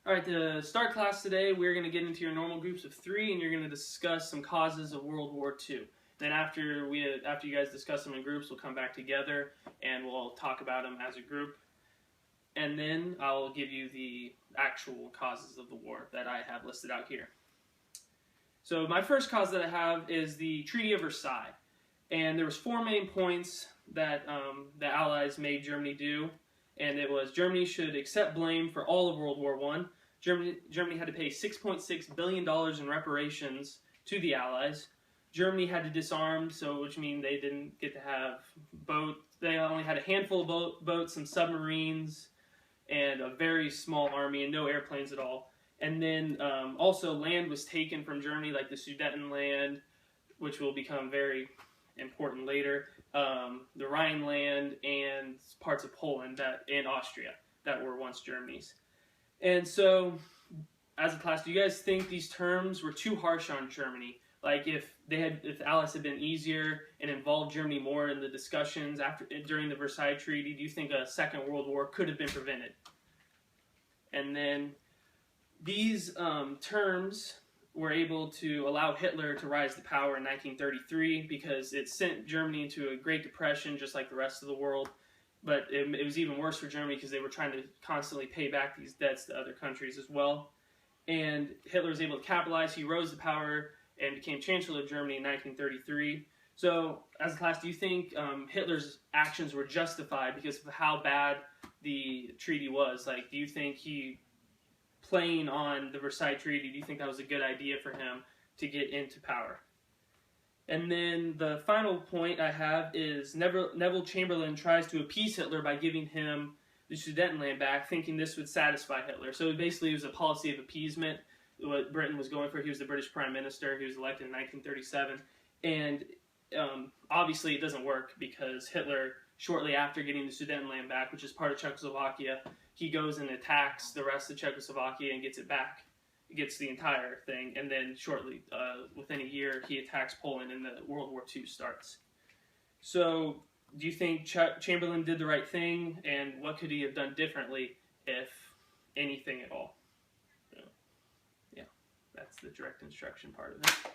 Alright, to start class today, we're going to get into your normal groups of 3, and you're going to discuss some causes of World War II. Then after you guys discuss them in groups, we'll come back together and we'll talk about them as a group. And then I'll give you the actual causes of the war that I have listed out here. So my first cause that I have is the Treaty of Versailles. And there was 4 main points that the Allies made Germany do. And it was Germany should accept blame for all of World War I. Germany had to pay $6.6 billion in reparations to the Allies. Germany had to disarm, which means they didn't get to have boats. They only had a handful of boats, some submarines, and a very small army, and no airplanes at all. And then also land was taken from Germany, like the Sudetenland, which will become very important later, the Rhineland, and parts of Poland and Austria that were once Germany's. And so, as a class, do you guys think these terms were too harsh on Germany? Like if the Allies had been easier and involved Germany more in the discussions during the Versailles Treaty, do you think a Second World War could have been prevented? And then these terms were able to allow Hitler to rise to power in 1933 because it sent Germany into a Great Depression just like the rest of the world. But it was even worse for Germany because they were trying to constantly pay back these debts to other countries as well. And Hitler was able to capitalize. He rose to power and became Chancellor of Germany in 1933. So, as a class, do you think Hitler's actions were justified because of how bad the treaty was? Like, do you think he, playing on the Versailles Treaty, do you think that was a good idea for him to get into power? And then the final point I have is Neville Chamberlain tries to appease Hitler by giving him the Sudetenland back, thinking this would satisfy Hitler. So basically it was a policy of appeasement, what Britain was going for. He was the British Prime Minister. He was elected in 1937. And obviously it doesn't work because Hitler, shortly after getting the Sudetenland back, which is part of Czechoslovakia, he goes and attacks the rest of Czechoslovakia and gets it back. Gets the entire thing, and then shortly, within a year, he attacks Poland and the World War II starts. So, do you think Chamberlain did the right thing, and what could he have done differently, if anything at all? So, yeah, that's the direct instruction part of it.